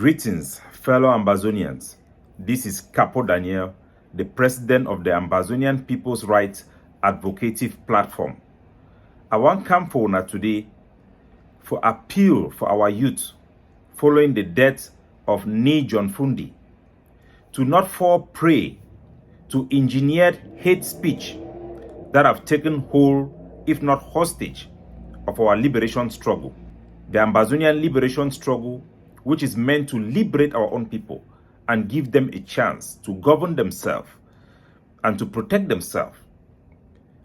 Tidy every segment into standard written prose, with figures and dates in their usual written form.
Greetings, fellow Ambazonians. This is Capo Daniel, the president of the Ambazonian People's Rights Advocative Platform. I want come forward today for appeal for our youth following the death of Ni John Fru to not fall prey to engineered hate speech that have taken hold, if not hostage, of our liberation struggle. The Ambazonian liberation struggle, which is meant to liberate our own people and give them a chance to govern themselves and to protect themselves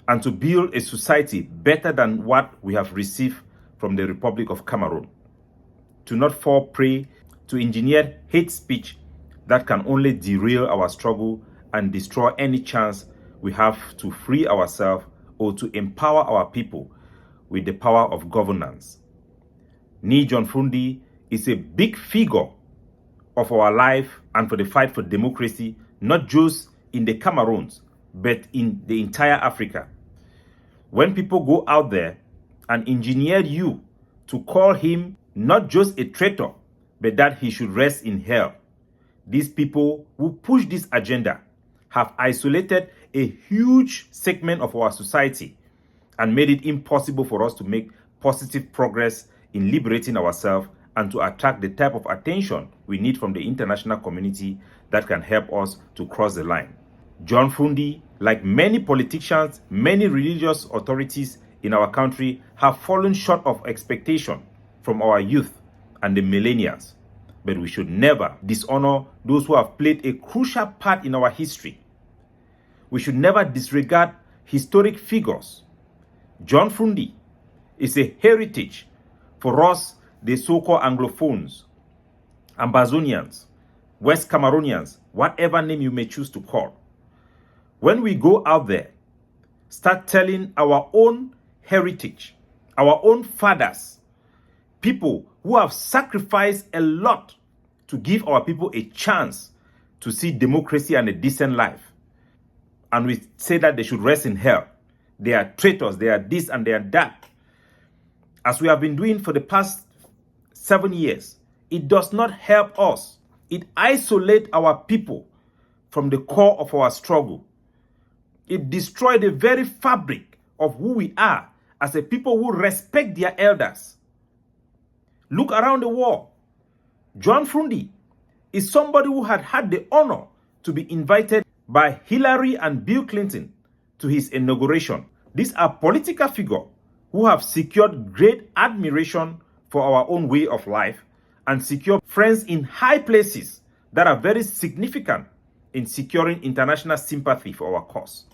and to build a society better than what we have received from the Republic of Cameroon. To not fall prey to engineered hate speech that can only derail our struggle and destroy any chance we have to free ourselves or to empower our people with the power of governance. Ni John Fru is a big figure of our life and for the fight for democracy, not just in the Cameroons, but in the entire Africa. When people go out there and engineer you to call him not just a traitor, but that he should rest in hell, these people who push this agenda have isolated a huge segment of our society and made it impossible for us to make positive progress in liberating ourselves and to attract the type of attention we need from the international community that can help us to cross the line. John Fru, like many politicians, many religious authorities in our country, have fallen short of expectation from our youth and the millennials. But we should never dishonor those who have played a crucial part in our history. We should never disregard historic figures. John Fru is a heritage for us, the so-called Anglophones, Ambazonians, West Cameroonians, whatever name you may choose to call. When we go out there, start telling our own heritage, our own fathers, people who have sacrificed a lot to give our people a chance to see democracy and a decent life. And we say that they should rest in hell. They are traitors, they are this and they are that. As we have been doing for the past 7 years, it does not help us. It isolates our people from the core of our struggle. It destroys the very fabric of who we are as a people who respect their elders. Look around the world. John Fru is somebody who had had the honor to be invited by Hillary and Bill Clinton to his inauguration. These are political figures who have secured great admiration for our own way of life and secure friends in high places that are very significant in securing international sympathy for our cause.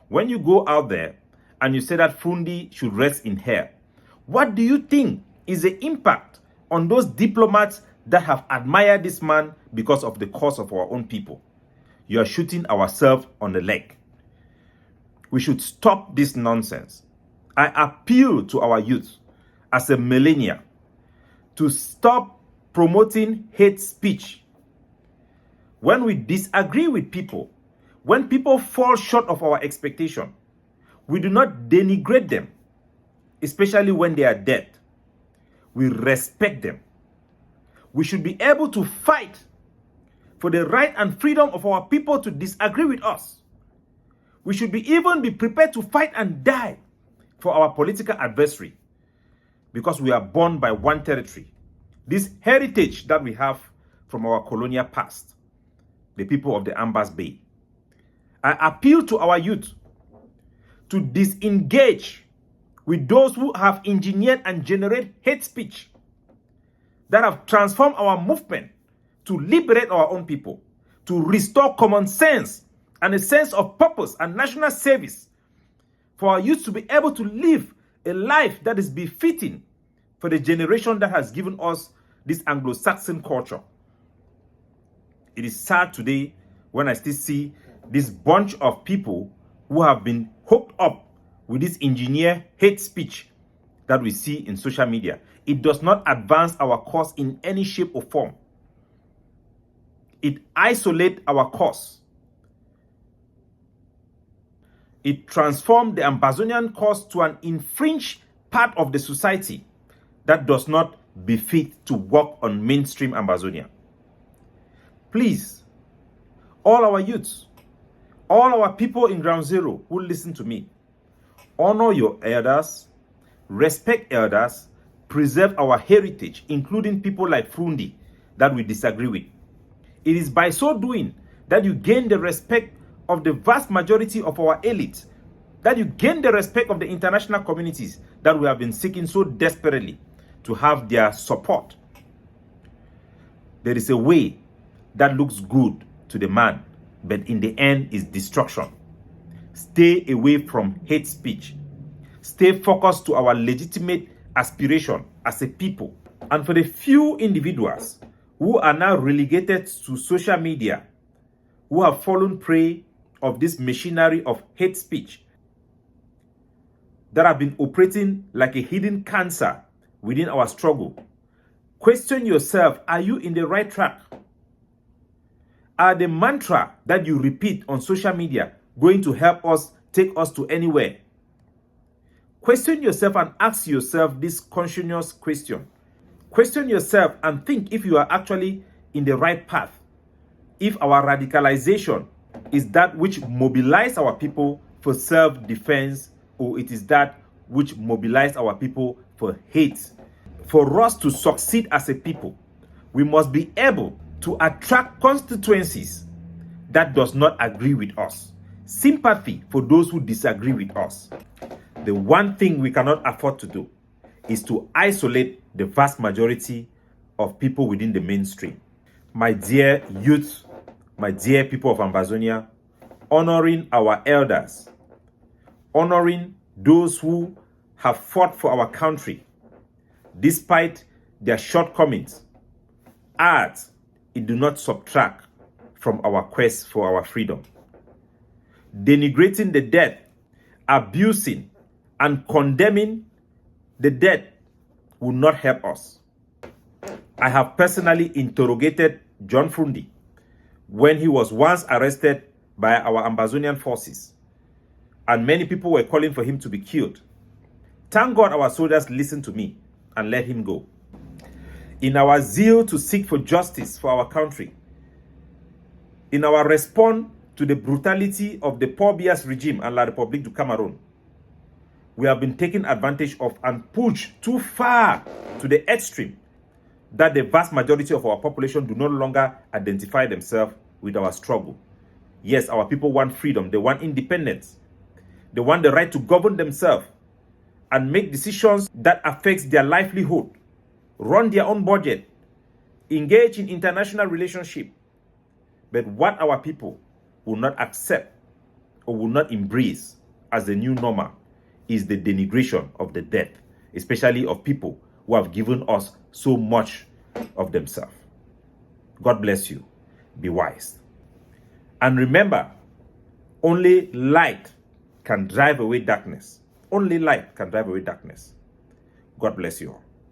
When you go out there and you say that Fru should rest in hell, what do you think is the impact on those diplomats that have admired this man because of the cause of our own people? You are shooting ourselves on the leg. We should stop this nonsense. I appeal to our youth as a millennial to stop promoting hate speech. When we disagree with people, when people fall short of our expectation, we do not denigrate them, especially when they are dead. We respect them. We should be able to fight for the right and freedom of our people to disagree with us. We should even be prepared to fight and die for our political adversary because we are born by one territory. This heritage that we have from our colonial past, the people of the Ambaz Bay. I appeal to our youth to disengage with those who have engineered and generate hate speech that have transformed our movement to liberate our own people, to restore common sense and a sense of purpose and national service, for our youth to be able to live a life that is befitting for the generation that has given us this Anglo-Saxon culture. It is sad today when I still see this bunch of people who have been hooked up with this engineered hate speech that we see in social media. It does not advance our cause in any shape or form. It isolates our cause. It transforms the Ambazonian cause to an infringed part of the society that does not befit to work on mainstream Ambazonia. Please, all our youths, all our people in ground zero who listen to me, honor your elders, respect elders, preserve our heritage, including people like Frundi that we disagree with. It is by so doing that you gain the respect of the vast majority of our elite, that you gain the respect of the international communities that we have been seeking so desperately to have their support. There is a way that looks good to the man, but in the end is destruction. Stay away from hate speech. Stay focused to our legitimate aspiration as a people. And for the few individuals who are now relegated to social media, who have fallen prey of this machinery of hate speech that have been operating like a hidden cancer within our struggle, question yourself, are you in the right track? Are the mantra that you repeat on social media going to help us, take us to anywhere? Question yourself and ask yourself this conscientious question. Question yourself and think if you are actually in the right path. If our radicalization is that which mobilize our people for self-defense, or it is that which mobilize our people for hate. For us to succeed as a people, we must be able to attract constituencies that does not agree with us. Sympathy for those who disagree with us. The one thing we cannot afford to do is to isolate the vast majority of people within the mainstream. My dear youth, my dear people of Ambazonia, honoring our elders, honoring those who have fought for our country, despite their shortcomings, adds, it do not subtract from our quest for our freedom. Denigrating the dead, abusing and condemning the dead will not help us. I have personally interrogated John Fru when he was once arrested by our Ambazonian forces, and many people were calling for him to be killed. Thank God our soldiers listened to me and let him go. In our zeal to seek for justice for our country, in our response to the brutality of the Paul Biya's regime and La République du Cameroon, we have been taken advantage of and pushed too far to the extreme that the vast majority of our population do no longer identify themselves with our struggle. Yes, our people want freedom, they want independence, they want the right to govern themselves and make decisions that affects their livelihood, run their own budget, engage in international relationship. But what our people will not accept or will not embrace as the new normal is the denigration of the death, especially of people who have given us so much of themselves. God bless you. Be wise. And remember, only light can drive away darkness. Only light can drive away darkness. God bless you all.